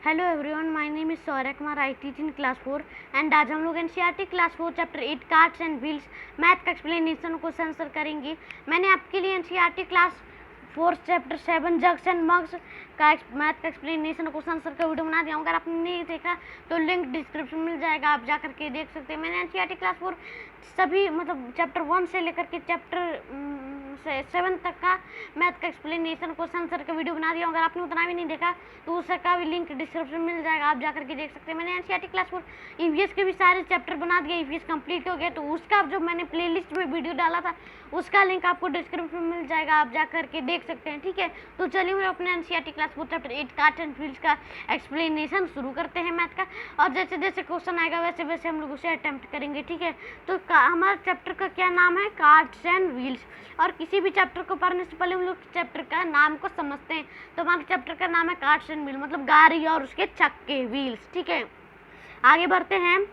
Hello everyone, my name is Saurabh Kumar. I teach in class 4 and आज हम लोग NCERT class 4 chapter 8 cards and wheels math का explanation question answer करेंगे। मैंने आपके लिए NCERT class 4 chapter 7 jugs and mugs का मैथ का एक्सप्लेनेशन क्वेश्चन आंसर का वीडियो बना दिया हूँ। अगर आपने नहीं देखा तो लिंक डिस्क्रिप्शन में मिल जाएगा, आप जा करके देख सकते हैं। मैंने एनसीईआरटी क्लास 4 सभी मतलब चैप्टर 1 से लेकर के चैप्टर 7 तक का मैथ का एक्सप्लेनेशन क्वेश्चन आंसर का वीडियो बना दिया हूँ। अगर आपने उतना भी नहीं देखा तो उसका भी लिंक डिस्क्रिप्शन में मिल जाएगा, आप जा करके देख सकते हैं। मैंने एनसीईआरटी क्लास 4 ईवीएस के भी सारे चैप्टर बना दिए। ईवीएस कंप्लीट हो गया तो उसका जो मैंने प्लेलिस्ट में वीडियो डाला था उसका लिंक आपको डिस्क्रिप्शन में मिल जाएगा, आप जा करके देख सकते हैं। ठीक है, तो चलिए हम अपने NCERT class 4 chapter 8 cards and wheels का एक्सप्लेनेशन शुरू करते हैं मैथ का। और जैसे जैसे क्वेश्चन आएगा वैसे वैसे हम लोग उसे अटेम्प्ट करेंगे। ठीक है, तो हमारे चैप्टर का क्या नाम है? Cards and wheels. और किसी भी चैप्टर को पढ़ने से पहले हम लोग चैप्टर का नाम को समझते हैं। तो हमारे चैप्टर का नाम है कार्ड्स एंड व्हील, मतलब गाड़ी और उसके चक्के, व्हील्स। ठीक है, आगे बढ़ते हैं।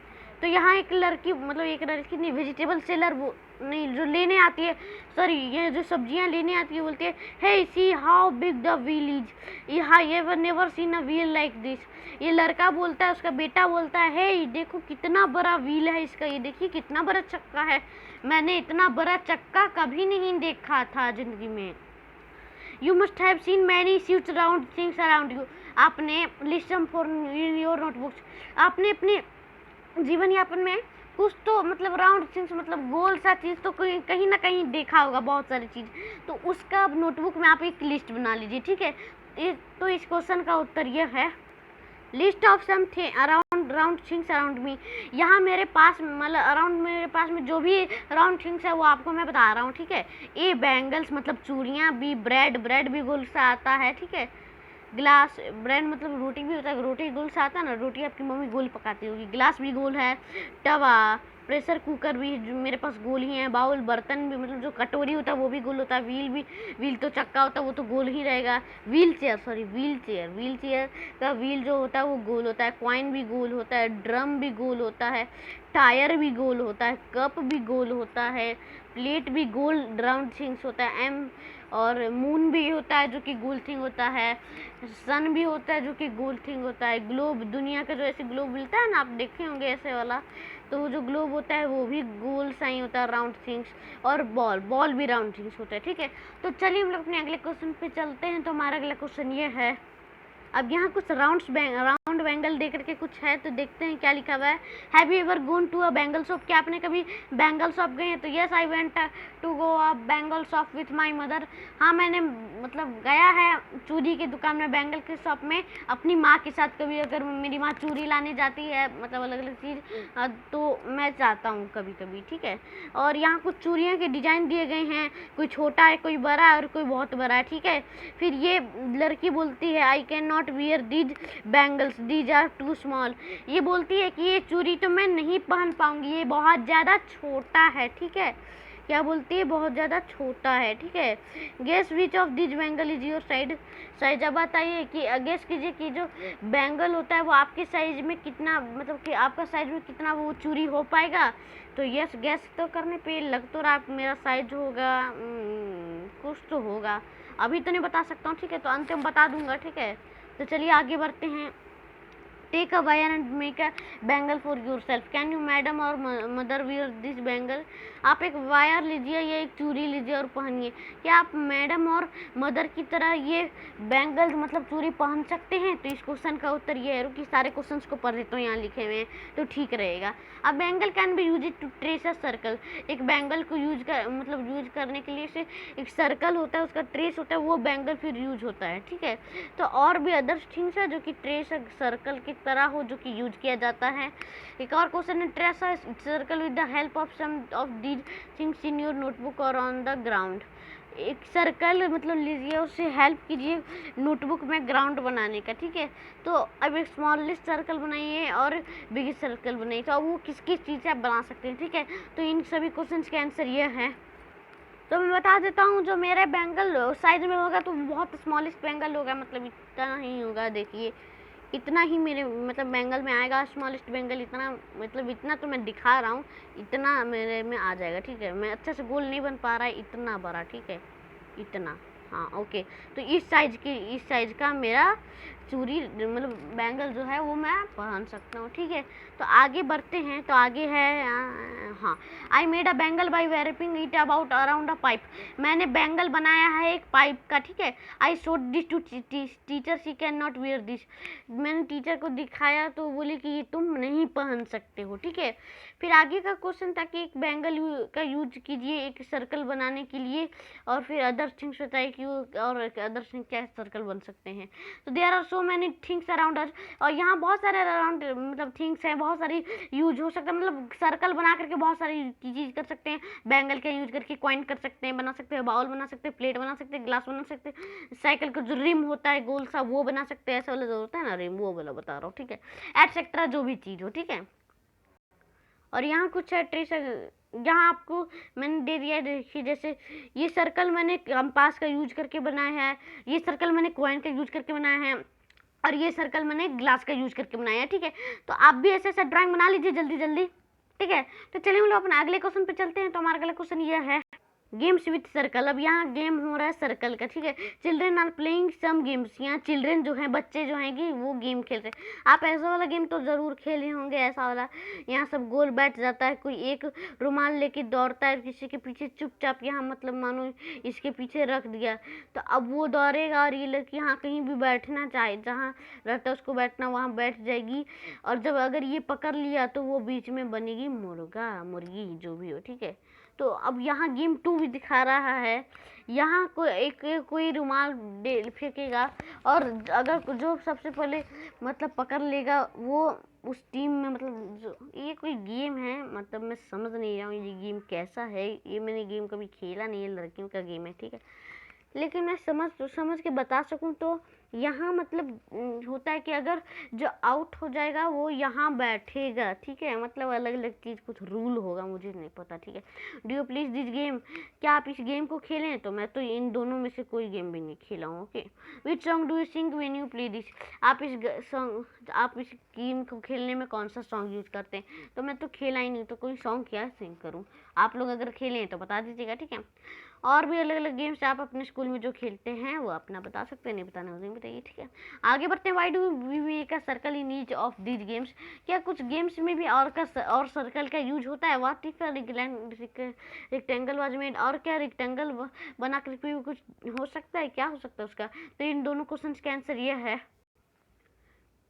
तो यहाँ एक लड़की नहीं, वेजिटेबल सेलर वो नहीं, जो लेने आती है, सॉरी, ये जो सब्जियाँ लेने आती है, बोलती है hey see how big the wheel is, यहाँ ये never seen a wheel like this. ये लड़का बोलता है, उसका बेटा बोलता है हे देखो कितना बड़ा व्हील है इसका, ये देखिए कितना बड़ा चक्का है, मैंने इतना बड़ा चक्का कभी नहीं देखा था जिंदगी में। You must have seen many sweets around things around you. आपने लिस्ट फॉर योर नोटबुक्स, आपने अपने जीवन यापन में कुछ तो मतलब राउंड थिंग्स मतलब गोल सा चीज़ तो कहीं ना कहीं देखा होगा, बहुत सारी चीज़। तो उसका नोटबुक में आप एक लिस्ट बना लीजिए। ठीक है, तो इस क्वेश्चन का उत्तर यह है list of some around round things around me. यहाँ मेरे पास मतलब अराउंड मेरे पास में जो भी राउंड थिंग्स है वो आपको मैं बता रहा हूँ। ठीक है, ए बैंगल्स मतलब चूड़ियाँ, बी ब्रेड भी गोल सा आता है। ठीक है, ग्लास, ब्रेड मतलब रोटी भी होता है, रोटी गोल सा आता है ना, रोटी आपकी मम्मी गोल पकाती होगी। ग्लास भी गोल है, तवा, प्रेशर कुकर भी जो मेरे पास गोल ही है, बाउल, बर्तन भी मतलब जो कटोरी होता है वो भी गोल होता है। व्हील तो चक्का होता है, वो तो गोल ही रहेगा। व्हील चेयर का व्हील जो होता है वो गोल होता है। कॉइन भी गोल होता है, ड्रम भी गोल होता है, टायर भी गोल होता है, कप भी गोल होता है, प्लेट भी गोल राउंड थिंग्स होता है। और मून भी होता है जो कि गोल थिंग होता है। सन भी होता है जो कि गोल थिंग होता है। ग्लोब, दुनिया का जो ऐसे ग्लोब मिलता है ना, आप देखे होंगे ऐसे वाला, तो वो जो ग्लोब होता है वो भी गोल सा ही होता है, राउंड थिंग्स। और बॉल भी राउंड थिंग्स होता है। ठीक है, तो चलिए हम लोग अपने अगले क्वेश्चन पे चलते हैं। तो हमारा अगला क्वेश्चन ये है, अब यहाँ कुछ राउंड बैंगल दे करके कुछ है, तो देखते हैं क्या लिखा हुआ है। Have you ever gone to a bangle shop? क्या आपने कभी बैंगल शॉप गए हैं? तो yes I went to go a bangle shop with my mother. हाँ, मैंने मतलब गया है चूड़ी की दुकान में, बैंगल के शॉप में अपनी माँ के साथ। कभी अगर मेरी माँ चूड़ी लाने जाती है, मतलब अलग अलग चीज़, तो मैं जाता हूँ कभी कभी। ठीक है, और यहाँ कुछ चूड़ियों के डिजाइन दिए गए हैं, कोई छोटा है, कोई बड़ा है और कोई बहुत बड़ा है। ठीक है, फिर ये लड़की बोलती है I can not wear these bangles, these are too small. ये बोलती है कि ये चूड़ी तो मैं नहीं पहन पाऊंगी, ये बहुत ज़्यादा छोटा है। ठीक है, क्या बोलती है? बहुत ज़्यादा छोटा है। ठीक है, guess which of this bangle is your size. अब बताइए कि गेस कीजिए कि जो बैंगल होता है वो आपके साइज में कितना, मतलब कि आपका साइज में कितना वो चूड़ी हो पाएगा। तो यस, गैस तो करने पे लग तो रहा मेरा साइज होगा, कुछ तो होगा, अभी तो नहीं बता सकता हूँ। ठीक है, तो अंत में बता दूंगा। ठीक है, तो चलिए आगे बढ़ते हैं। Take a wire and make a bangle for yourself. Can you madam और मदर वियर दिस बैंगल। आप एक वायर लीजिए या एक चूड़ी लीजिए और पहनिए। क्या आप मैडम और मदर की तरह ये बैंगल मतलब चूड़ी पहन सकते हैं? तो इस क्वेश्चन का उत्तर ये है, रुकी सारे क्वेश्चंस को पढ़ देता हूँ, यहाँ लिखे हुए हैं तो ठीक रहेगा। अब bangle can be use to trace a circle. एक बैंगल को यूज करने के लिए से एक सर्कल होता है, उसका ट्रेस होता है, वो बैंगल फिर यूज होता है। ठीक है, तो और भी अदर थिंग्स है जो कि ट्रेस सर्कल की तरह हो, जो कि यूज किया जाता है। एक और क्वेश्चन है, trace a circle with the help of some of these things in your notebook और ऑन द ग्राउंड। एक सर्कल मतलब लीजिए, उससे हेल्प कीजिए नोटबुक में ग्राउंड बनाने का। ठीक है, तो अब एक स्मॉलेस्ट सर्कल बनाइए और बिगेस्ट सर्कल बनाइए, तो अब वो किस किस चीज़ से आप बना सकते हैं। ठीक है, तो इन सभी क्वेश्चन के आंसर ये है। तो मैं बता देता हूँ, जो मेरे बैंगल साइज में होगा तो बहुत स्मॉलेस्ट बैंगल होगा, मतलब इतना ही होगा। देखिए इतना ही मेरे मतलब बैंगल में आएगा, स्मॉलेस्ट बैंगल इतना, मतलब इतना तो मैं दिखा रहा हूँ, इतना मेरे में आ जाएगा। ठीक है, मैं अच्छे से गोल नहीं बन पा रहा है, इतना बड़ा। ठीक है, इतना, हाँ ओके। तो इस साइज का मेरा चूड़ी मतलब बैंगल जो है वो मैं पहन सकता हूँ, ठीक है। तो आगे बढ़ते हैं, तो आगे है हाँ, I made a bangle by wrapping it about around a pipe. मैंने बैंगल बनाया है एक पाइप का, ठीक है। I showed this to teacher, she can not wear this. मैंने टीचर को दिखाया तो बोली कि ये तुम नहीं पहन सकते हो, ठीक है। फिर आगे का क्वेश्चन था कि एक बैंगल का यूज कीजिए एक सर्कल बनाने के लिए, और फिर अदर थिंग्स बताइए कि और अदर थिंग क्या सर्कल बन सकते हैं। तो there are so many things around us, और यहाँ बहुत सारे अराउंड मतलब थिंग्स हैं, बहुत सारी यूज हो सकता है, मतलब सर्कल बना करके बहुत सारी चीज़ कर सकते हैं। बैंगल का यूज करके कॉइन कर सकते हैं, बना सकते हैं, बाउल बना सकते हैं, प्लेट बना सकते हैं, ग्लास बना सकते हैं, साइकिल का जो रिम होता है गोल सा वो बना सकते हैं, ऐसा वाला जो होता है ना रिम, वो वाला बता रहा हूँ, ठीक है। एटसेट्रा जो भी चीज़ हो, ठीक है। और यहाँ कुछ है ट्रेस, यहाँ आपको मैंने दे दिया है, देखिए जैसे ये सर्कल मैंने कंपास का यूज करके बनाया है, ये सर्कल मैंने कॉइन का यूज करके बनाया है, और ये सर्कल मैंने ग्लास का यूज करके बनाया है, ठीक है। तो आप भी ऐसे ऐसा ड्राइंग बना लीजिए जल्दी जल्दी, ठीक है। तो चलिए हम लोग अपने अगले क्वेश्चन पे चलते हैं। तो हमारा अगला क्वेश्चन ये है गेम्स विथ सर्कल। अब यहाँ गेम हो रहा है सर्कल का, ठीक है। Children are playing some games, यहाँ चिल्ड्रेन जो हैं, बच्चे जो हैं कि वो गेम खेल रहे हैं। आप ऐसा वाला गेम तो ज़रूर खेले होंगे, ऐसा वाला यहाँ सब गोल बैठ जाता है, कोई एक रुमाल लेके दौड़ता है किसी के पीछे चुपचाप, यहाँ मतलब मानो इसके पीछे रख दिया तो अब वो दौड़ेगा, और ये लड़की यहाँ कहीं भी बैठना चाहे, जहाँ रहता है उसको बैठना वहाँ बैठ जाएगी, और जब अगर ये पकड़ लिया तो वो बीच में बनेगी मुर्गा मुर्गी जो भी हो, ठीक है। तो अब यहाँ गेम 2 भी दिखा रहा है। यहाँ कोई रुमाल फेंकेगा, और अगर जो सबसे पहले मतलब पकड़ लेगा वो उस टीम में, मतलब जो ये कोई गेम है, मतलब मैं समझ नहीं रहा हूँ ये गेम कैसा है, ये मैंने गेम कभी खेला नहीं है, लड़कियों का गेम है, ठीक है। लेकिन मैं समझ के बता सकूं तो यहाँ मतलब होता है कि अगर जो आउट हो जाएगा वो यहाँ बैठेगा, ठीक है। मतलब अलग अलग चीज़ कुछ रूल होगा, मुझे नहीं पता, ठीक है। Do you please this game, क्या आप इस गेम को खेलें? तो मैं तो इन दोनों में से कोई गेम भी नहीं खेला हूँ, okay. Which song do you sing when you play this, आप इस गेम को खेलने में कौन सा सॉन्ग यूज करते हैं? तो मैं तो खेला ही नहीं, तो कोई सॉन्ग क्या सिंग करूँ? आप लोग अगर खेलें तो बता दीजिएगा, ठीक है। और भी अलग अलग गेम्स आप अपने स्कूल में जो खेलते हैं वो अपना बता सकते हैं, नहीं बताना उसे बताइए, ठीक है। आगे बढ़ते हैं। Why do we make a circle in each of these games, क्या कुछ गेम्स में भी और सर्कल का यूज होता है? What if rectangle was made, और क्या रेक्टेंगल बना कर भी कुछ हो सकता है, क्या हो सकता है उसका? तो इन दोनों क्वेश्चन का आंसर ये है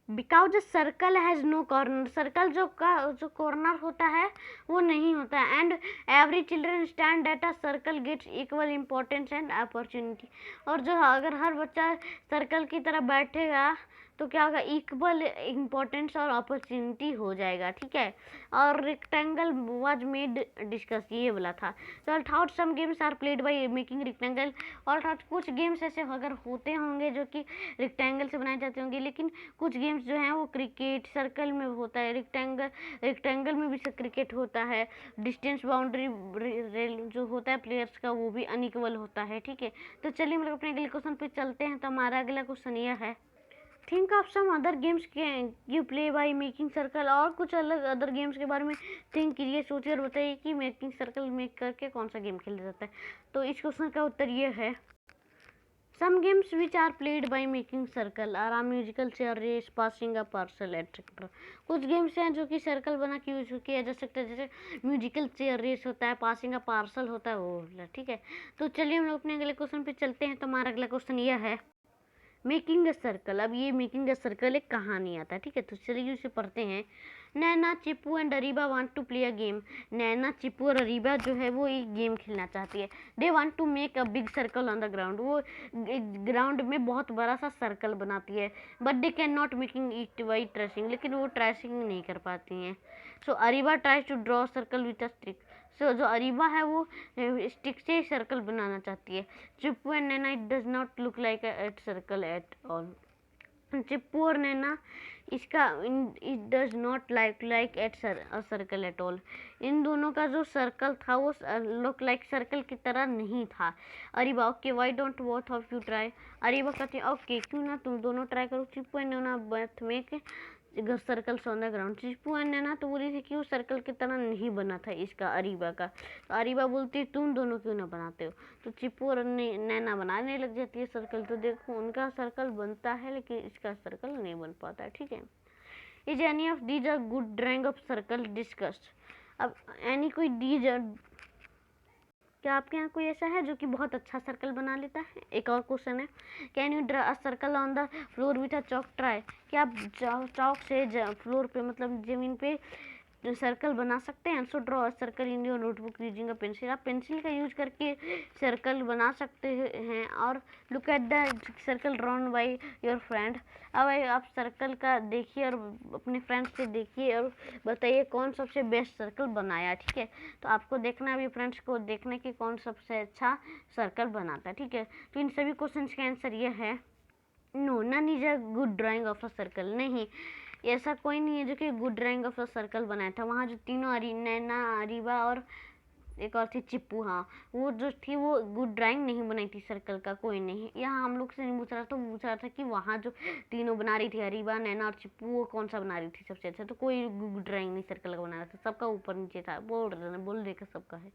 because circle has no corner, circle जो कॉर्नर होता है वो नहीं होता है। And every children stand at a circle gets equal importance and opportunity, और जो अगर हर बच्चा सर्कल की तरह बैठेगा तो क्या होगा, इक्वल इम्पोर्टेंस और अपॉर्चुनिटी हो जाएगा, ठीक है। और रेक्टेंगल वाज मेड डिस्कस, ये बोला था। तो अर्थात some games are played by making rectangle, और अर्थात कुछ गेम्स ऐसे अगर होते होंगे जो कि रेक्टेंगल से बनाए जाते होंगे, लेकिन कुछ गेम्स जो हैं वो क्रिकेट सर्कल में होता है, रेक्टेंगल में भी क्रिकेट होता है। डिस्टेंस बाउंड्री जो होता है प्लेयर्स का वो भी अनइक्वल होता है, ठीक है। तो चलिए हम लोग अपने अगले क्वेश्चन पे चलते हैं। तो हमारा अगला क्वेश्चन यह है think of some other games you play by making circle, और कुछ अलग अदर गेम्स के बारे में थिंक कीजिए, सोचिए और बताइए कि मेकिंग सर्कल मेक करके कौन सा गेम खेला जाता है। तो इस क्वेश्चन का उत्तर ये है some games which are played by making circle are a musical chair race, passing a parcel etcetera. कुछ गेम्स हैं जो कि सर्कल बना के यूज किया जा सकता है, जैसे म्यूजिकल चेयर रेस होता है, पासिंग अ पार्सल होता है वो, ठीक है। तो चलिए हम लोग अपने अगले क्वेश्चन पे चलते हैं। तो हमारा अगला क्वेश्चन यह है मेकिंग अ सर्कल। अब ये मेकिंग अ सर्कल एक कहानी आता है, ठीक है। तो चलिए उसे पढ़ते हैं। Naina, Chippu and Areeba want to play a game. Naina, Chippu और अरीबा जो है वो एक गेम खेलना चाहती है। They want to make a big circle on the ground, वो ग्राउंड में बहुत बड़ा सा सर्कल बनाती है। But they can not making it by tracing, लेकिन वो ट्रेसिंग नहीं कर पाती हैं। So Areeba tries to draw circle with a stick. So जो अरीबा है वो स्टिक से सर्कल बनाना चाहती है। Chippu and Naina, it does not look like at circle at all. Chippu और नैना इसका it does not like at circle at all, इन दोनों का जो सर्कल था वो लुक लाइक सर्कल की तरह नहीं था। Areeba okay why don't both of you try, Areeba कहती है ओके क्यों ना तुम दोनों ट्राई करो। Chippu and Naina both make circles on the ground. Chippu and Naina तो बोली थी कि वो सर्कल की तरह नहीं बना था इसका, अरीबा का। तो अरीबा बोलती है तुम दोनों क्यों ना बनाते हो। तो चिप्पू और नैना बनाने लग जाती है सर्कल। तो देखो उनका सर्कल बनता है लेकिन इसका सर्कल नहीं बन पाता है, ठीक है। Is any of these a good drawing of circle discussed. अब एनी कोई दीज, क्या आपके यहाँ कोई ऐसा है जो कि बहुत अच्छा सर्कल बना लेता है। एक और क्वेश्चन है, can you draw a circle on the floor with a chalk try. क्या आप चॉक से फ्लोर पे मतलब जमीन पे सर्कल बना सकते हैं। So draw a circle in your notebook using a pencil. आप पेंसिल का यूज करके सर्कल बना सकते हैं। और look at the circle drawn by your friend. अब आप सर्कल का देखिए और अपने फ्रेंड से देखिए और बताइए कौन सबसे बेस्ट सर्कल बनाया, ठीक है। तो आपको देखना है फ्रेंड्स को देखना कि कौन सबसे अच्छा सर्कल बनाता है, ठीक है। तो इन सभी क्वेश्चन का आंसर ये है no, none is a good drawing of a circle. नहीं, ऐसा कोई नहीं है जो कि good drawing of a circle बनाया था। वहाँ जो तीनों नैना, अरीबा और एक और थी चिप्पू, हाँ, वो जो थी वो गुड ड्राइंग नहीं बनाई थी सर्कल का, कोई नहीं। यहाँ हम लोग से नहीं पूछ रहा था, पूछ रहा था कि वहाँ जो तीनों बना रही थी, अरीबा, नैना और चिप्पू, वो कौन सा बना रही थी सबसे अच्छा। तो कोई गुड ड्राइंग नहीं सर्कल का बना रहा था, सबका ऊपर नीचे था। बोल देखा सबका है।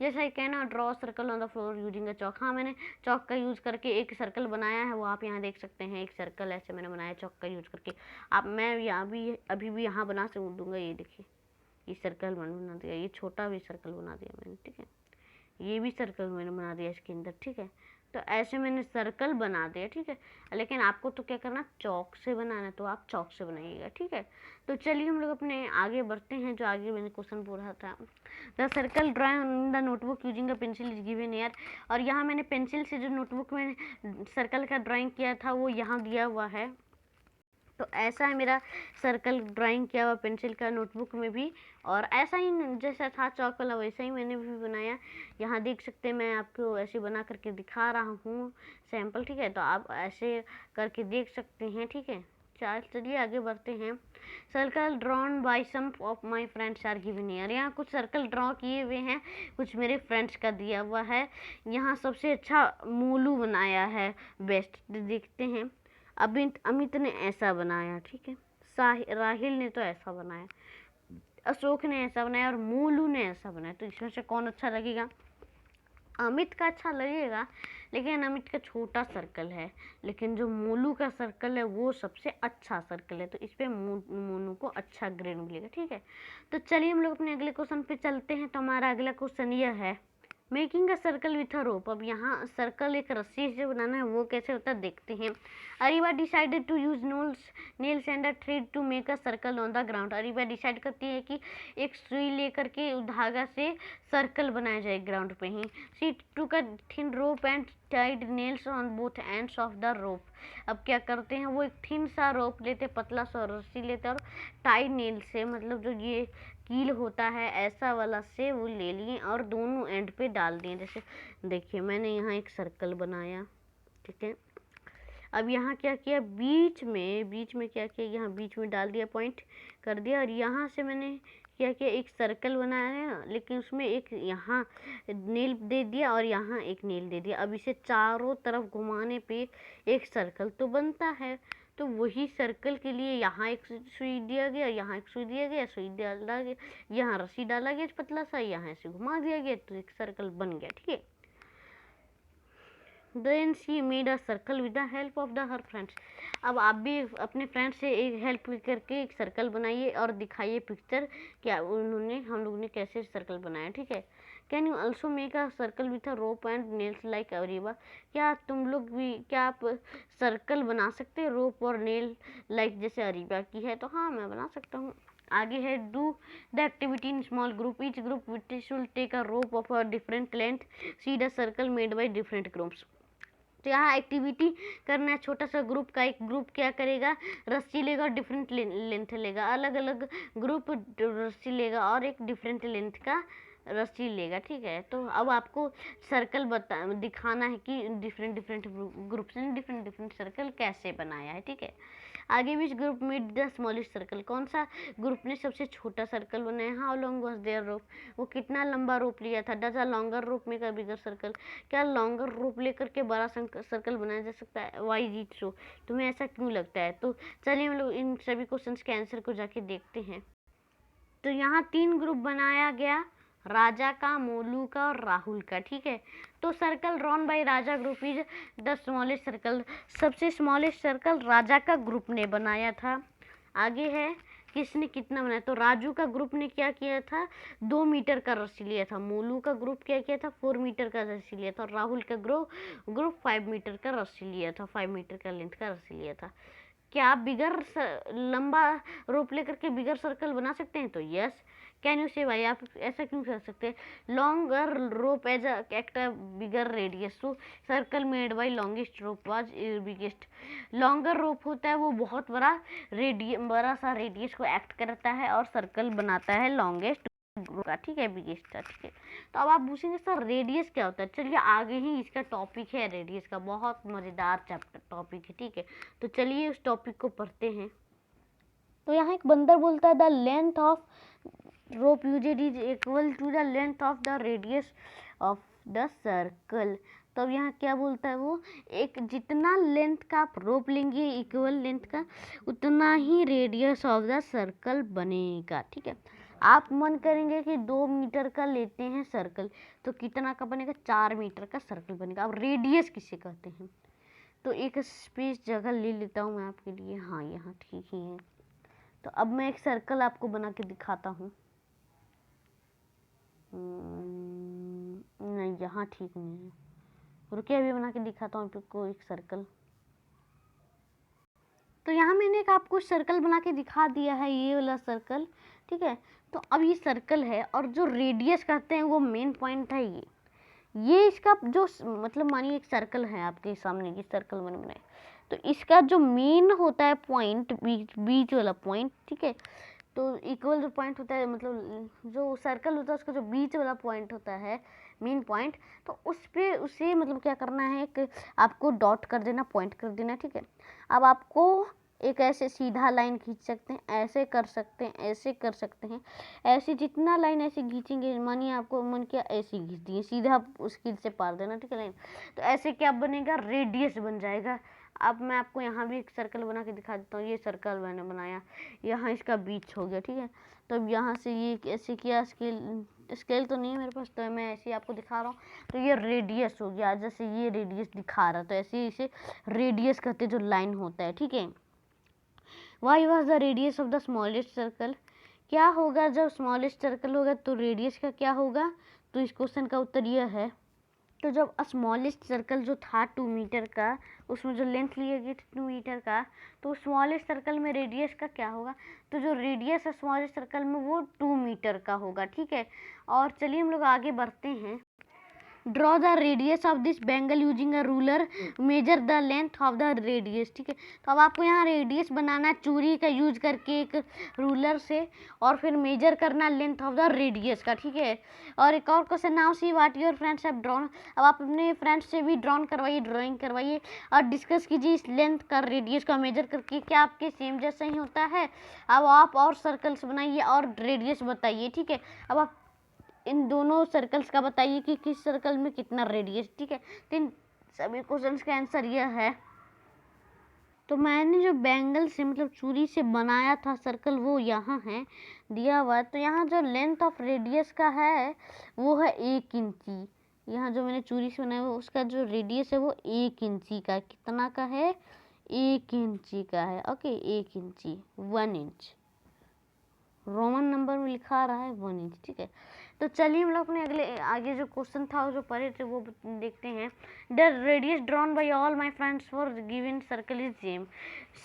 Yes I can draw circle on the floor using a chalk. हाँ, मैंने चॉक का यूज़ करके एक सर्कल बनाया है, वो आप यहाँ देख सकते हैं। एक सर्कल ऐसे मैंने बनाया चॉक का यूज़ करके। आप मैं यहाँ भी अभी भी यहाँ बना से दूंगा, ये देखिए, ये सर्कल मैंने बना दिया, ये छोटा भी सर्कल बना दिया मैंने, ठीक है। ये भी सर्कल मैंने बना दिया इसके अंदर, ठीक है। तो ऐसे मैंने सर्कल बना दिया, ठीक है। लेकिन आपको तो क्या करना, चौक से बनाना, तो आप चौक से बनाइएगा, ठीक है। तो चलिए हम लोग अपने आगे बढ़ते हैं। जो आगे मैंने क्वेश्चन पूछा था, the circle drawing on the notebook using a pencil is given here. और यहाँ मैंने पेंसिल से जो नोटबुक में सर्कल का ड्राइंग किया था वो यहाँ दिया हुआ है। तो ऐसा है मेरा सर्कल ड्राइंग किया हुआ पेंसिल का नोटबुक में भी। और ऐसा ही जैसा था चौक वाला वैसा ही मैंने भी बनाया। यहाँ देख सकते हैं, मैं आपको ऐसे बना करके दिखा रहा हूँ सैम्पल, ठीक है। तो आप ऐसे करके देख सकते हैं, ठीक है। चलिए आगे बढ़ते हैं। Circle drawn by some of my friends are given here. यहाँ कुछ सर्कल ड्रॉ किए हुए हैं, कुछ मेरे फ्रेंड्स का दिया हुआ है। यहाँ सबसे अच्छा मोलू बनाया है, बेस्ट। देखते हैं, अमित ने ऐसा बनाया, ठीक है। राहिल ने तो ऐसा बनाया, अशोक ने ऐसा बनाया और मोलू ने ऐसा बनाया। तो इसमें से कौन अच्छा लगेगा? अमित का अच्छा लगेगा, लेकिन अमित का छोटा सर्कल है। लेकिन जो मोलू का सर्कल है वो सबसे अच्छा सर्कल है, तो इस पे मोनू को अच्छा ग्रेड मिलेगा, ठीक है। तो चलिए हम लोग अपने अगले क्वेश्चन पे चलते हैं। तो हमारा अगला क्वेश्चन यह है, making a circle with a rope. अब यहाँ सर्कल एक रस्सी से बनाना है, वो कैसे होता है देखते हैं। Ariba decided to use nails and a thread to make a circle on the ground. Ariba decide करती है कि एक सुई लेकर के धागा से सर्कल बनाया जाए ग्राउंड पे ही। She took a thin rope and tied nails on both ends of the rope. अब क्या करते हैं, वो एक थिन सा रोप लेते, पतला सा रस्सी लेते और टाइड नेल से, मतलब जो ये कील होता है ऐसा वाला से वो ले लिए और दोनों एंड पे डाल दिए। जैसे देखिए मैंने यहाँ एक सर्कल बनाया, ठीक है। अब यहाँ क्या किया, बीच में क्या किया, यहाँ बीच में डाल दिया, पॉइंट कर दिया। और यहाँ से मैंने क्या किया, एक सर्कल बनाया है ना, लेकिन उसमें एक यहाँ नेल दे दिया और यहाँ एक नेल दे दिया। अब इसे चारों तरफ घुमाने पे एक सर्कल तो बनता है। तो वही सर्कल के लिए यहाँ एक सुई दिया गया, यहाँ एक सुई दिया गया, सुई डाला गया, यहाँ रस्सी डाला गया पतला सा, यहाँ ऐसे घुमा दिया गया, तो एक सर्कल बन गया, ठीक है। Then she made a circle with the help of the her friends. अब आप भी अपने फ्रेंड से एक हेल्प करके एक सर्कल बनाइए और दिखाइए पिक्चर क्या हम लोग ने कैसे सर्कल बनाया, ठीक है। Can you also make a circle with a rope and nails like Ariba. क्या तुम लोग भी, क्या आप सर्कल बना सकते हैं रोप और नेल लाइक जैसे अरीबा की है? तो हाँ, मैं बना सकता हूँ। आगे है, do the activity in small group, each group will take a rope of a different length, see the circle made by different groups. तो यहाँ एक्टिविटी करना है, छोटा सा ग्रुप का, एक ग्रुप क्या करेगा, रस्सी लेगा और डिफरेंट लेंथ लेगा, अलग अलग ग्रुप रस्सी लेगा और एक डिफरेंट लेंथ का रस्सी लेगा, ठीक है। तो अब आपको सर्कल दिखाना है कि डिफरेंट ग्रुप्स ने डिफरेंट सर्कल कैसे बनाया है, ठीक है। आगे which group made the smallest circle, कौन सा ग्रुप ने सबसे छोटा सर्कल बनाया। हाउ लॉन्ग वाज देयर रोप, वो कितना लंबा रोप लिया था। Does a longer rope make a bigger circle, क्या लॉन्गर रोप लेकर के बड़ा सर्कल बनाया जा सकता है। वाई इज इट सो, तुम्हें ऐसा क्यों लगता है। तो चलिए हम लोग इन सभी क्वेश्चंस के आंसर को जाके देखते हैं। तो यहाँ 3 ग्रुप बनाया गया, राजा का, मोलू का और राहुल का, ठीक है। तो circle drawn bye Raja group is the smallest circle, सबसे स्मॉलेस्ट सर्कल राजा का ग्रुप ने बनाया था। आगे है किसने कितना बनाया, तो राजू का ग्रुप ने क्या किया था, 2 मीटर का रस्सी लिया था। मोलू का ग्रुप क्या किया था, 4 मीटर का रस्सी लिया था। और राहुल का ग्रुप 5 मीटर का रस्सी लिया था, 5 मीटर का लेंथ का रस्सी लिया था। क्या आप बिगर लंबा रोप लेकर के बिगर सर्कल बना सकते हैं, तो यस। कैन यू से भाई, आप ऐसा क्यों कर सकते हैं। Longer rope as act bigger radius, तो circle made by longest rope was biggest. Longer rope होता है वो बहुत बड़ा सा रेडियस को एक्ट करता है और सर्कल बनाता है लॉन्गेस्ट का, ठीक है, बिगेस्ट का, ठीक है। तो अब आप पूछेंगे सर रेडियस क्या होता है, चलिए आगे ही इसका टॉपिक है रेडियस का, बहुत मज़ेदार चैप्टर टॉपिक है, ठीक है। तो चलिए उस टॉपिक को पढ़ते हैं। तो यहाँ एक बंदर बोलता है the length of rope used is equal to the length of the radius of the circle. तो अब यहाँ क्या बोलता है वो, एक जितना लेंथ का आप रोप लेंगे इक्वल लेंथ का, उतना ही रेडियस ऑफ द सर्कल बनेगा, ठीक है। आप मन करेंगे कि 2 मीटर का लेते हैं सर्कल, तो कितना का बनेगा, 4 मीटर का सर्कल बनेगा। अब रेडियस किसे कहते हैं, तो एक स्पेस जगह ले लेता हूँ मैं आपके लिए, हाँ यहाँ ठीक ही है। तो अब मैं एक सर्कल आपको बना के दिखाता हूँ, नहीं यहाँ ठीक नहीं है, रुकिए अभी बना के दिखाता हूँ आपको एक सर्कल। तो यहाँ मैंने एक आपको सर्कल बना के दिखा दिया है, ये वाला सर्कल, ठीक है। तो अब ये सर्कल है और जो रेडियस कहते हैं वो मेन पॉइंट है ये इसका जो मतलब मानिए एक सर्कल है आपके सामने, ये सर्कल बन बनाए, तो इसका जो मेन होता है पॉइंट, बीच वाला पॉइंट, ठीक है। तो इक्वल जो पॉइंट होता है, मतलब जो सर्कल होता है उसका जो बीच वाला पॉइंट होता है मेन पॉइंट, तो उस पे उसे मतलब क्या करना है, एक आपको डॉट कर देना, पॉइंट कर देना, ठीक है। अब आपको एक ऐसे सीधा लाइन खींच सकते हैं, ऐसे कर सकते हैं, ऐसे कर सकते हैं, ऐसे जितना लाइन ऐसे खींचेंगे, मानिए आपको मन किया ऐसे खींच दिए, सीधा उसकी से पार देना, ठीक है लाइन। तो ऐसे क्या बनेगा, रेडियस बन जाएगा। अब मैं आपको यहाँ भी एक सर्कल बना के दिखा देता हूँ, ये सर्कल मैंने बनाया, यहाँ इसका बीच हो गया, ठीक है। तो अब यहाँ से ये ऐसे किया, स्केल तो नहीं है मेरे पास, तो मैं ऐसे आपको दिखा रहा हूँ, तो ये रेडियस हो गया, जैसे ये रेडियस दिखा रहा, तो ऐसे इसे रेडियस कहते जो लाइन होता है, ठीक है। Why was the radius of the smallest circle, क्या होगा जब स्मॉलेस्ट सर्कल होगा तो रेडियस का क्या होगा, तो इस क्वेश्चन का उत्तर यह है। तो जब स्मॉलेस्ट सर्कल जो था 2 मीटर का, उसमें जो लेंथ लिया गया था 2 मीटर का, तो स्मॉलेस्ट सर्कल में रेडियस का क्या होगा, तो जो रेडियस है स्मॉलेस्ट सर्कल में वो 2 मीटर का होगा, ठीक है। और चलिए हम लोग आगे बढ़ते हैं। Draw the radius of this bangle using a ruler, measure the length of the radius, ठीक है। तो अब आपको यहाँ रेडियस बनाना है चूड़ी का यूज करके एक रूलर से, और फिर मेजर करना लेंथ ऑफ द रेडियस का, ठीक है। और एक और question, now see what your friends have drawn, अब आप अपने फ्रेंड्स से भी ड्रॉन करवाइए, ड्राइंग करवाइए और डिस्कस कीजिए इस लेंथ का रेडियस का मेजर करके, क्या आपके सेम जैसा ही होता है। अब आप और सर्कल्स बनाइए और रेडियस बताइए, ठीक है। अब आप इन दोनों सर्कल्स का बताइए कि किस सर्कल में कितना रेडियस, ठीक है। तो इन सभी क्वेश्चंस का आंसर यह है। तो मैंने जो बैंगल से मतलब चूड़ी से बनाया था सर्कल वो यहाँ है दिया हुआ, तो यहाँ जो लेंथ ऑफ रेडियस का है वो है 1 इंची। यहाँ जो मैंने चूड़ी से बनाया उसका जो रेडियस है वो 1 इंची का, कितना का है, 1 इंची का है, ओके, 1 इंची, 1 इंच, रोमन नंबर में लिखा रहा है 1 इंच, ठीक है। तो चलिए हम लोग अपने अगले आगे जो क्वेश्चन था जो पढ़े थे वो देखते हैं। The radius drawn by all my friends for given circle is same,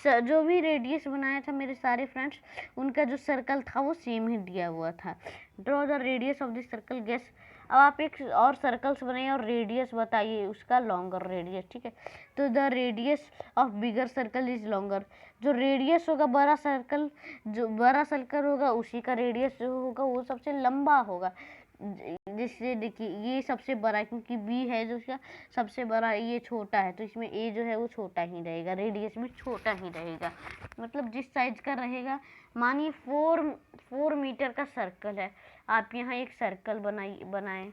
जो भी रेडियस बनाया था मेरे सारे फ्रेंड्स, उनका जो सर्कल था वो सेम ही दिया हुआ था। Draw the radius of this circle, guess. अब आप एक और सर्कल्स बनाइए और रेडियस बताइए उसका लॉन्गर रेडियस, ठीक है। तो the radius of bigger circle is longer, जो रेडियस होगा बड़ा सर्कल, जो बड़ा सर्कल होगा उसी का रेडियस जो होगा वो सबसे लंबा होगा। जैसे देखिए ये सबसे बड़ा है क्योंकि बी है जो उसका सबसे बड़ा, ये छोटा है तो इसमें ए जो है वो छोटा ही रहेगा, रेडियस भी छोटा ही रहेगा। मतलब जिस साइज का रहेगा, मानिए 4 मीटर का सर्कल है, आप यहाँ एक सर्कल बनाए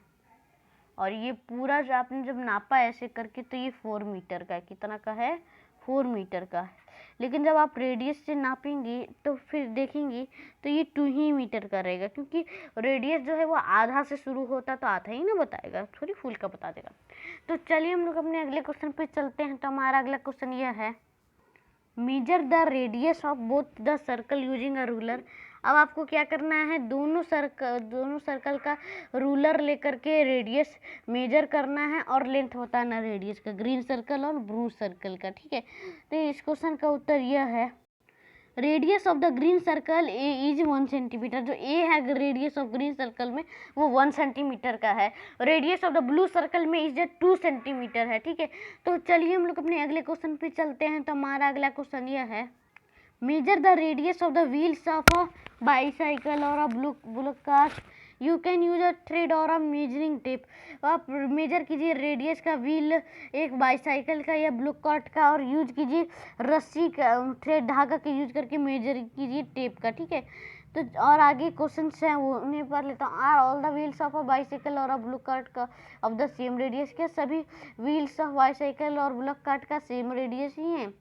और ये पूरा जो आपने जब नापा ऐसे करके तो ये 4 मीटर का है। कितना का है? 4 मीटर का है। लेकिन जब आप रेडियस से नापेंगे तो फिर देखेंगे तो ये 2 ही मीटर का रहेगा, क्योंकि रेडियस जो है वो आधा से शुरू होता तो आधा ही ना बताएगा, थोड़ी फुल का बता देगा। तो चलिए हम लोग अपने अगले क्वेश्चन पे चलते हैं। तो हमारा अगला क्वेश्चन यह है, measure the radius of both the circle using a ruler. अब आपको क्या करना है, दोनों सर्कल का रूलर लेकर के रेडियस मेजर करना है और लेंथ बताना रेडियस का, ग्रीन सर्कल और ब्लू सर्कल का। ठीक है, तो इस क्वेश्चन का उत्तर यह है, radius of the green circle is 1 centimetre. जो ए है रेडियस ऑफ ग्रीन सर्कल में वो 1 सेंटीमीटर का है। Radius of the blue circle में इज 2 सेंटीमीटर है। ठीक है, तो चलिए हम लोग अपने अगले क्वेश्चन पे चलते हैं। तो हमारा अगला क्वेश्चन यह है, measure the radius of the wheels of a bicycle और a bullock cart. You can use a thread और अ मेजरिंग टेप। आप मेजर कीजिए रेडियस का व्हील एक बाईसाइकिल का या ब्लू कार्ट का, और यूज कीजिए रस्सी का, थ्रेड धागा का यूज करके मेजर कीजिए टेप का। ठीक है, तो और आगे क्वेश्चन है वो उन्हें पढ़ लेता हूँ। Are all the wheels of a bicycle और अ ब्लू कार्ट का ऑफ द सेम रेडियस। के सभी व्हील्स ऑफ बाईसाइकिल और ब्लू कार्ट का सेम रेडियस ही है।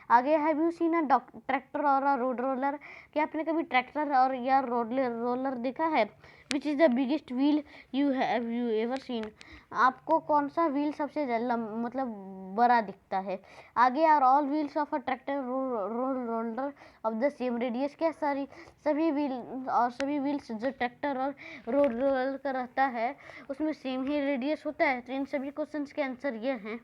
आगे have you seen a tractor और अ रोड रोलर। क्या आपने कभी ट्रैक्टर और या रोड रोलर देखा है? Which is the biggest wheel you have you ever seen. आपको कौन सा व्हील सबसे मतलब बड़ा दिखता है? आगे are all wheels of a tractor road roller of the same radius. क्या सभी व्हील्स जो ट्रैक्टर और रोड रोलर का रहता है उसमें सेम ही रेडियस होता है? तो इन सभी क्वेश्चन के आंसर ये हैं।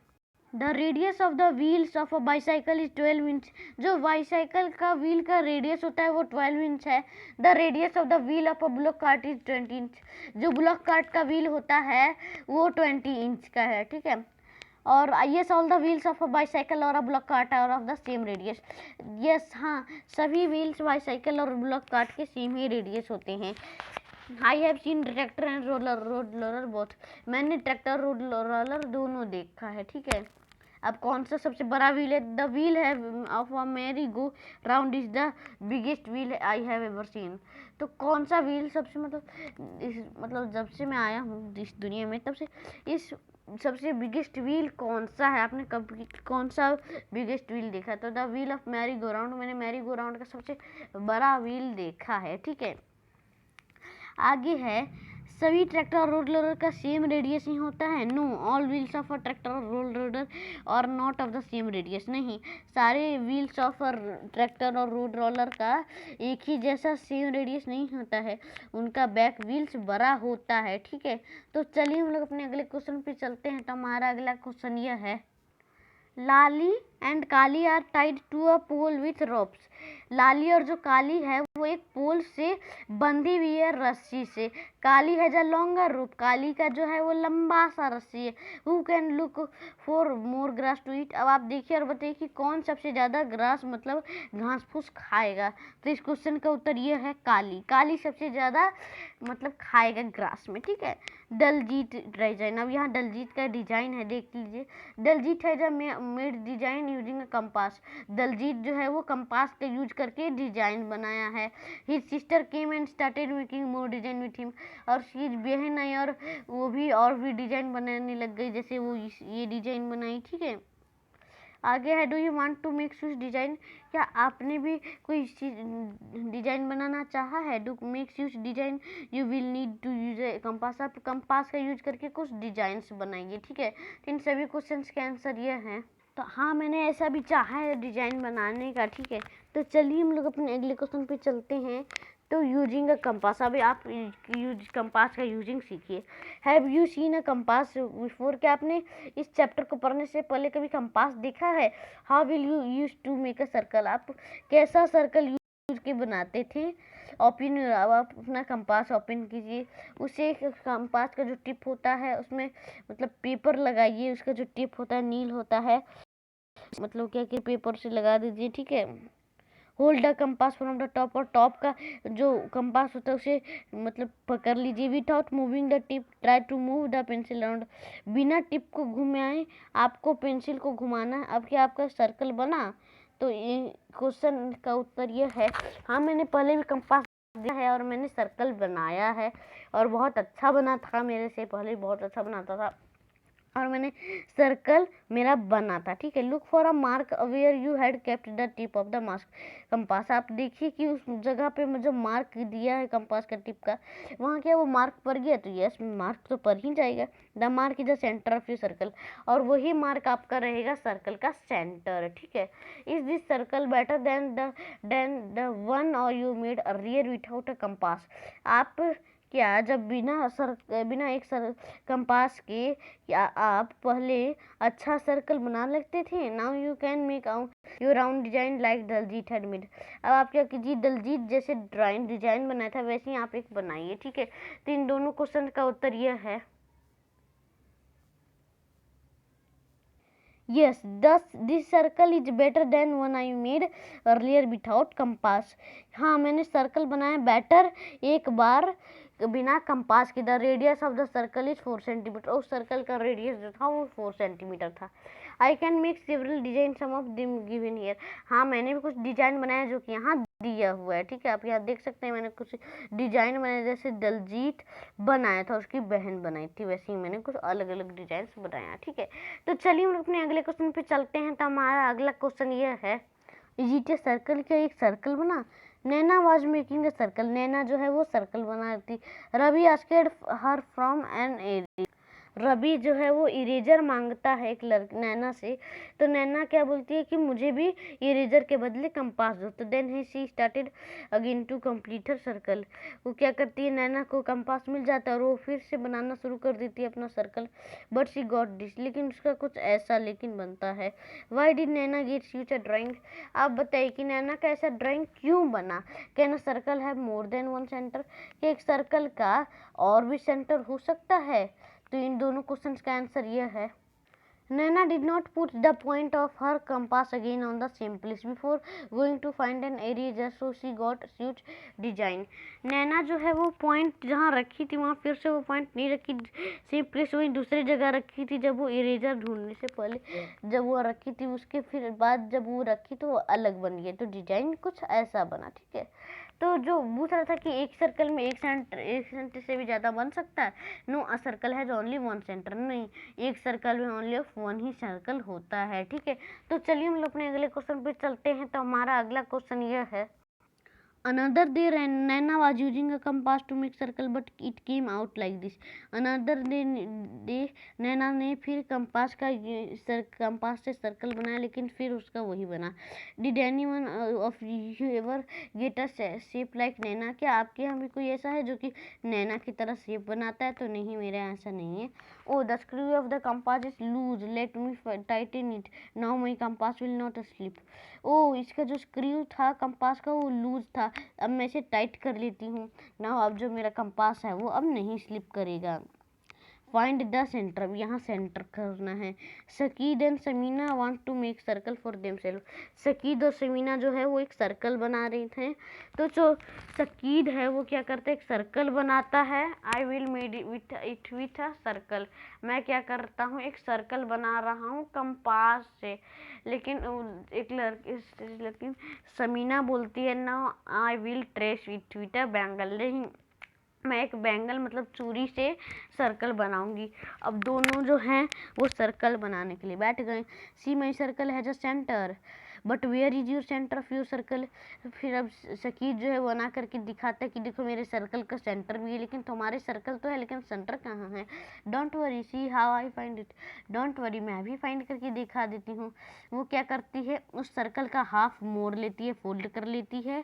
The radius of the wheels of a bicycle is 12 inch. जो बाईसाइकिल का व्हील का रेडियस होता है वो 12 इंच है। The radius of the wheel of a bullock cart is 20 inch. जो ब्लॉक कार्ट का व्हील होता है वो 20 इंच का है। ठीक है, और yes all the wheels of a bicycle और a bullock cart are of the same radius. Yes, हाँ, सभी व्हील्स बाईसाइकिल और ब्लॉक कार्ट के सेम ही रेडियस होते हैं। I have seen tractor and road roller both. मैंने ट्रैक्टर रोड रोलर दोनों देखा है। ठीक है, अब कौन सा सबसे बड़ा व्हील है? द व्हील है of a merry go round is the biggest wheel I have ever seen. तो कौन सा व्हील सबसे मतलब जब से मैं आया हूँ इस दुनिया में तब से इस सबसे बिगेस्ट व्हील कौन सा है? आपने कब कौन सा बिगेस्ट व्हील देखा? तो the wheel of merry go round, मैंने मैरी गो राउंड का सबसे बड़ा व्हील देखा है। ठीक है, आगे है, सभी ट्रैक्टर और रोड लोडर का सेम रेडियस ही होता है? No, all wheels of a tractor और रोड लोडर और not of the same radius. नहीं, सारे व्हील्स ऑफ ट्रैक्टर और रोड रोलर का एक ही जैसा सेम रेडियस नहीं होता है, उनका बैक व्हील्स बड़ा होता है। ठीक है, तो चलिए हम लोग अपने अगले क्वेश्चन पे चलते हैं। तो हमारा अगला क्वेश्चन यह है, Lali and Kali are tied to a pole with ropes. Lali और जो काली है वो एक पोल से बंधी हुई है रस्सी से। काली है जो लॉन्गर रोप, काली का जो है वो लंबा सा रस्सी है। Who can look for more grass to eat. अब आप देखिए और बताइए कि कौन सबसे ज़्यादा ग्रास मतलब घास फूस खाएगा। तो इस क्वेश्चन का उत्तर ये है काली। काली सबसे ज़्यादा मतलब खाएगा ग्रास में। ठीक है, दलजीत डिजाइन। अब यहाँ दलजीत का डिजाइन है, देख लीजिए। दलजीत है जो made design using a compass. Daljeet जो है वो कंपास का यूज करके डिजाइन बनाया है। His sister came and started making more design with him. और उसकी बहन आई और वो भी डिजाइन बनाने लग गई, जैसे वो ये डिजाइन बनाई। ठीक है, आगे है, do you want to make switch design. क्या आपने भी कोई डिजाइन बनाना चाहा है? Do make switch design you will need to use a compass. आप कंपास का यूज करके कुछ डिजाइंस बनाइए। ठीक है, तो इन सभी क्वेश्चंस के आंसर ये हैं। तो हाँ, मैंने ऐसा भी चाहा है डिजाइन बनाने का। ठीक है, तो चलिए हम लोग अपने अगले क्वेश्चन पे चलते हैं। तो यूजिंग अ कंपास, अभी आप यूज कंपास का यूजिंग सीखिए। Have you seen a compass before. क्या आपने इस चैप्टर को पढ़ने से पहले कभी कंपास देखा है? How will you use to make a circle. आप कैसा सर्कल यूज के बनाते थे? ओपन, अब आप अपना कंपास ओपन कीजिए, उसे कंपास का जो टिप होता है उसमें मतलब पेपर लगाइए, उसका जो टिप होता है नील होता है, मतलब क्या कि पेपर से लगा दीजिए। ठीक है, hold the compass from the top, और टॉप का जो कंपास होता है उसे मतलब पकड़ लीजिए। Without moving the tip try to move the pencil around, बिना टिप को घुमाए आपको पेंसिल को घुमाना है। अब क्या आपका सर्कल बना? तो ये क्वेश्चन का उत्तर ये है, हाँ मैंने पहले भी कंपास दिया है और मैंने सर्कल बनाया है और बहुत अच्छा बना था, मेरे से पहले बहुत अच्छा बनाता था और मैंने सर्कल मेरा बना था, ठीक है। Look for a mark where you had kept the tip of the mask compass, आप देखिए कि उस जगह पे मुझे मार्क दिया है कंपास का टिप का, वहाँ क्या वो मार्क पर गया? तो यस, मार्क तो पर ही जाएगा। The mark is the centre of your circle, और वही मार्क आपका रहेगा सर्कल का सेंटर, ठीक है। Is this circle better than the one और you made earlier without a compass, आप क्या जब बिना एक कंपास के क्या आप पहले अच्छा सर्कल बना लेते थे? Now you can make out your round design like Daljeet had made, अब आप क्या कीजिए, दलजीत जैसे ड्राइंग डिजाइन बनाया था वैसे ही आप एक बनाइए, ठीक है। तो इन दोनों क्वेश्चन का उत्तर यह है yes, this circle is better than one I made earlier without compass, हाँ मैंने सर्कल बनाया बेटर एक बार बिना कंपास के। The radius of the circle is 4 centimetre, उस सर्कल का रेडियस जो था वो 4 सेंटीमीटर था। I can make several design, some of them given here, हाँ मैंने भी कुछ डिजाइन बनाया जो कि यहाँ दिया हुआ है, ठीक है। आप यहाँ देख सकते हैं मैंने कुछ डिजाइन बनाया, जैसे दलजीत बनाया था उसकी बहन बनाई थी, वैसे ही मैंने कुछ अलग अलग डिजाइन बनाया, ठीक है। तो चलिए हम अपने अगले क्वेश्चन पे चलते हैं। तो हमारा अगला क्वेश्चन ये है, इज इट ए सर्कल, क्या एक सर्कल बना? Naina was making a circle, Naina जो है वो सर्कल बना रही थी। Ravi asked her from an airy, Ravi जो है वो इरेजर मांगता है एक नैना से, तो नैना क्या बोलती है कि मुझे भी इरेजर के बदले कंपास दो। तो देन ही she started again to complete her circle, वो क्या करती है, नैना को कंपास मिल जाता है और वो फिर से बनाना शुरू कर देती है अपना circle. But she got this, लेकिन उसका कुछ ऐसा लेकिन बनता है। Why did Naina get future a drawing, आप बताइए कि नैना का ऐसा ड्राइंग क्यों बना? Can a circle have more than one centre, कि एक सर्कल का और भी सेंटर हो सकता है? तो इन दोनों क्वेश्चंस का आंसर यह है, Nana did not put the point of her compass again on the same place before going to find an eraser, so she got switch design. नैना जो है वो पॉइंट जहाँ रखी थी वहाँ फिर से वो पॉइंट नहीं रखी, सेम प्लेस वही दूसरी जगह रखी थी जब वो इरेजर ढूंढने से पहले, जब वो रखी थी उसके फिर बाद जब वो रखी तो वो अलग बन गई, तो डिजाइन कुछ ऐसा बना, ठीक है। तो जो पूछ रहा था कि एक सर्कल में एक सेंटर से भी ज़्यादा बन सकता है, no, a circle has only one centre, नहीं, एक सर्कल में ओनली ऑफ वन ही सर्कल होता है, ठीक है। तो चलिए हम लोग अपने अगले क्वेश्चन पे चलते हैं। तो हमारा अगला क्वेश्चन यह है, Another day, Nana was using a compass to make circle, but it came out like this. Another day नैना ने फिर कंपास से सर्कल बनाया, लेकिन फिर उसका वही बना। Did anyone of you ever get a shape like नैना, क्या आपके यहाँ भी कोई ऐसा है जो कि नैना की तरह शेप बनाता है? तो नहीं, मेरे यहाँ ऐसा नहीं है। Oh, the screw of the compass is loose. Let me tighten it. Now my compass will not slip. ओ, इसका जो स्क्रू था कंपास का वो लूज था, अब मैं इसे टाइट कर लेती हूँ ना, अब जो मेरा कंपास है वो अब नहीं स्लिप करेगा। फाइंड द सेंटर, अब यहाँ सेंटर करना है। Sakeed and Sameena want to make circle for themselves, Sakeed और समीना जो है वो एक सर्कल बना रहे थे। तो जो सकीद है वो क्या करता है, एक सर्कल बनाता है। I will made it with a circle, मैं क्या करता हूँ, एक सर्कल बना रहा हूँ कंपास से। लेकिन लेकिन समीना बोलती है ना, I will trace it with a bangle, नहीं, मैं एक बैंगल मतलब चूड़ी से सर्कल बनाऊंगी। अब दोनों जो हैं वो सर्कल बनाने के लिए बैठ गए। See my circle has a centre, but where is your centre of your circle, फिर अब शकीर जो है वो बना करके दिखाता है कि देखो मेरे सर्कल का सेंटर भी है, लेकिन तुम्हारे सर्कल तो है लेकिन सेंटर कहाँ है? Don't worry, see how I find it, don't worry, मैं भी फाइंड करके दिखा देती हूँ। वो क्या करती है, उस सर्कल का हाफ मोड़ लेती है, फोल्ड कर लेती है,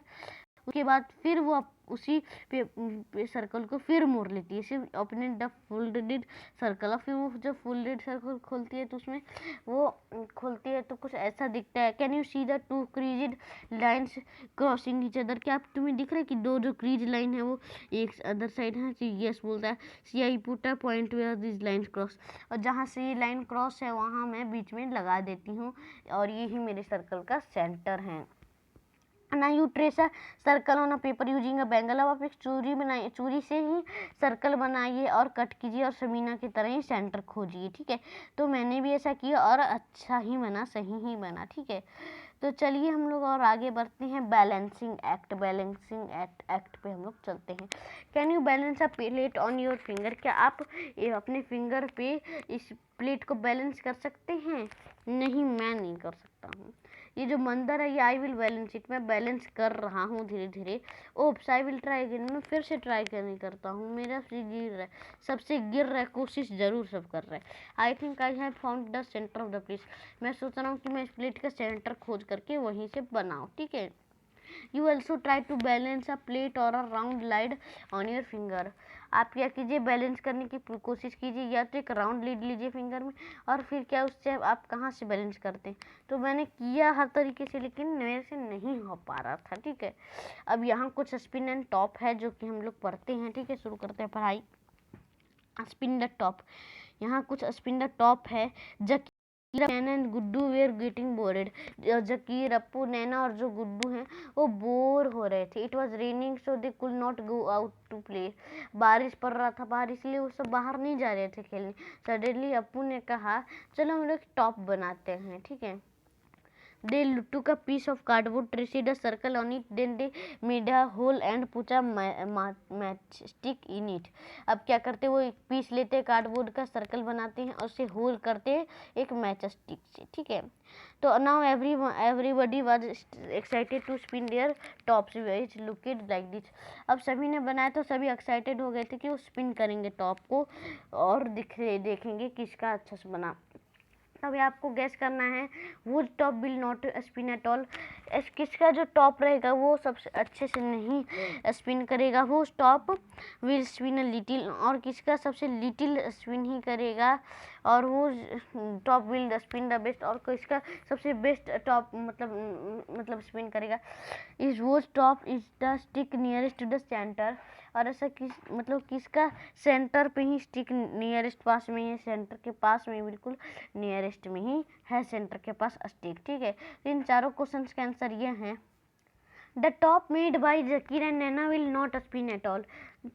उसके बाद फिर वो उसी पे सर्कल को फिर मोड़ लेती है, सिर्फ अपने द फोल्डेड सर्कल। और फिर वो जब फोल्डेड सर्कल खोलती है तो उसमें वो खोलती है तो कुछ ऐसा दिखता है। Can you see the two creased lines crossing each other, क्या आप तुम्हें दिख रहा है कि दो जो क्रीज लाइन है वो एक अदर साइड है? यस बोलता है। See I put a point where this line cross, और जहाँ से ये लाइन क्रॉस है वहाँ मैं बीच में लगा देती हूँ, और ये ही मेरे सर्कल का सेंटर है। ना you trace a circle on a paper using a bangle. अब आप एक चूरी से ही सर्कल बनाइए और कट कीजिए और समीना की तरह ही सेंटर खोजिए। ठीक है, तो मैंने भी ऐसा किया और अच्छा ही बना, सही ही बना। ठीक है, तो चलिए हम लोग और आगे बढ़ते हैं। बैलेंसिंग एक्ट पे हम लोग चलते हैं। Can you balance a plate on your finger? क्या आप अपने फिंगर पे इस प्लेट को बैलेंस कर सकते हैं? नहीं, मैं नहीं कर सकता हूँ। ये जो मंदिर है ये आई विल बैलेंस इट, मैं बैलेंस कर रहा हूँ धीरे धीरे। Oops I will try again, मैं फिर से ट्राई करने करता हूँ। मेरा से गिर रहा है, सबसे गिर रहा है, कोशिश जरूर सब कर रहा है। I think I have found the centre of the place, मैं सोच रहा हूँ कि मैं इस प्लेट का सेंटर खोज करके वहीं से बनाऊँ। ठीक है, you also try to balance a plate और a round lid on your finger. आप क्या कीजिए, बैलेंस करने की कोशिश कीजिए, या तो एक राउंड लीड लीजिए फिंगर में, और फिर क्या उससे आप कहाँ से बैलेंस करते हैं। तो मैंने किया हर तरीके से, लेकिन मेरे से नहीं हो पा रहा था। ठीक है, अब यहाँ कुछ स्पिन एंड टॉप है जो कि हम लोग पढ़ते हैं। ठीक है, शुरू करते हैं पढ़ाई। स्पिन द टॉप, यहाँ कुछ स्पिन द टॉप है। Naina and Guddu were getting bored. Zakir, Appu, Naina और जो गुड्डू हैं वो बोर हो रहे थे। It was raining so they could not go out to play. बारिश पड़ रहा था बाहर, इसलिए वो सब बाहर नहीं जा रहे थे खेलने। सडनली अप्पू ने कहा चलो हम लोग टॉप बनाते हैं। ठीक है, they took a piece of cardboard, traced a circle on it, then they made a hole and put a matchstick in it। अब क्या करते, वो एक पीस लेते हैं कार्डबोर्ड का, सर्कल बनाते हैं और उसे होल करते हैं एक मैच स्टिक से। ठीक है, तो now everybody was excited to spin their tops which looked like this. अब सभी ने बनाया तो सभी एक्साइटेड हो गए थे कि वो स्पिन करेंगे टॉप को और देखेंगे किसका अच्छा से बना। तभी आपको गैस करना है, वो top will not spin at all. किसका जो टॉप रहेगा वो सबसे अच्छे से नहीं स्पिन करेगा, वो top will spin a little. और किसका सबसे लिटिल स्पिन ही करेगा और वो top will spin the best. और किसका सबसे बेस्ट टॉप मतलब स्पिन करेगा, इज वो top is the stick nearest to the centre. और ऐसा किसका सेंटर पे ही स्टिक नियरेस्ट पास में ही, सेंटर के पास में बिल्कुल नियरेस्ट में ही है सेंटर के पास स्टिक। ठीक है, तो इन चारों क्वेश्चंस के आंसर ये हैं। The top made by Zakir and Naina will not spin at all.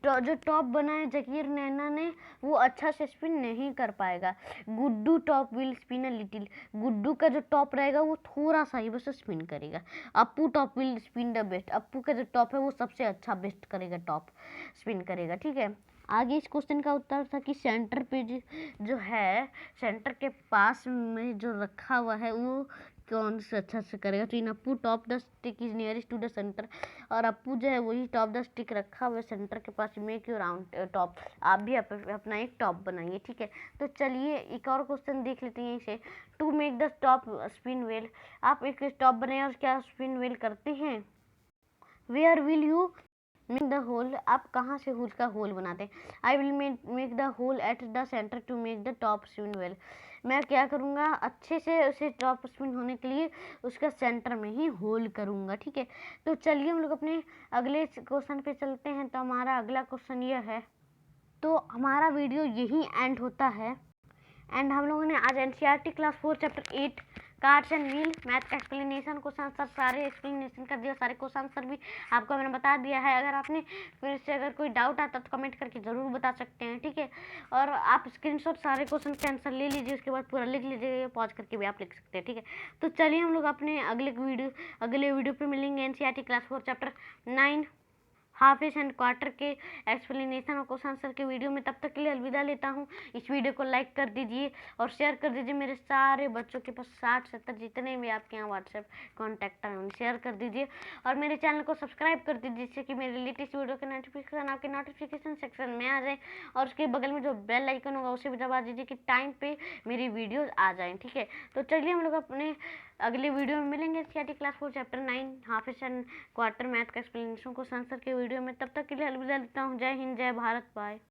जो टॉप बनाए जकीर नैना ने वो अच्छा से स्पिन नहीं कर पाएगा। Guddu top will spin a little, Guddu का जो टॉप रहेगा वो थोड़ा सा ही बस स्पिन करेगा। Appu top will spin the best, Appu का जो टॉप है वो सबसे अच्छा बेस्ट करेगा, टॉप स्पिन करेगा। ठीक है, आगे इस क्वेश्चन का उत्तर था कि सेंटर पे जो है, सेंटर के पास में जो रखा हुआ है वो कौन से अच्छा से करेगा। तो in Appu top the stick is nearest to the centre, और अप्पू जो है वही टॉप द स्टिक रखा हुआ है सेंटर के पास। मेक यू राउंड टॉप, आप भी अपना एक टॉप बनाइए। ठीक है, तो चलिए एक और क्वेश्चन देख लेते हैं इसे। To make the top spin well, आप एक टॉप बनाए और क्या स्पिन वेल करते हैं। Where will you make the hole, आप कहाँ से उसका होल बनाते हैं। I will make the hole at the centre to make the top spin well, मैं क्या करूँगा अच्छे से उसे टॉप स्पिन होने के लिए उसका सेंटर में ही होल करूँगा। ठीक है, तो चलिए हम लोग अपने अगले क्वेश्चन पे चलते हैं। तो हमारा अगला क्वेश्चन यह है, तो हमारा वीडियो यही एंड होता है। एंड हम लोगों ने आज NCERT class 4 chapter 8 cards and wheel math का एक्सप्लेनेशन क्वेश्चन आंसर सारे एक्सप्लेनेशन कर दिया, सारे क्वेश्चन आंसर भी आपको मैंने बता दिया है। अगर आपने फिर से अगर कोई डाउट आता तो कमेंट करके ज़रूर बता सकते हैं। ठीक है, और आप स्क्रीनशॉट सारे क्वेश्चन के आंसर ले लीजिए, उसके बाद पूरा लिख लीजिए, पॉज करके भी आप लिख सकते हैं। ठीक है, तो चलिए हम लोग अपने अगले वीडियो पे मिलेंगे। NCERT class 4 chapter 9 Hafiz and quarter के एक्सप्लेनेशन और क्वेश्चन आंसर के वीडियो में। तब तक के लिए अलविदा लेता हूँ। इस वीडियो को लाइक कर दीजिए और शेयर कर दीजिए मेरे सारे बच्चों के पास, 60-70 जितने भी आपके यहाँ व्हाट्सएप कॉन्टैक्ट हैं उन्हें शेयर कर दीजिए। और मेरे चैनल को सब्सक्राइब कर दीजिए जिससे कि मेरे लेटेस्ट वीडियो के नोटिफिकेशन आपके नोटिफिकेशन सेक्शन में आ जाए। और उसके बगल में जो बेल आइकन होगा उसे भी दबा दीजिए कि टाइम पे मेरी वीडियोज़ आ जाएँ। ठीक है, तो चलिए हम लोग अपने अगले वीडियो में मिलेंगे। NCERT class 4 chapter 9 Hafiz and quarter math का एक्सप्लेनेशन को आंसर के वीडियो में। तब तक के लिए अलविदा लेता हूँ। जय हिंद, जय भारत, बाय।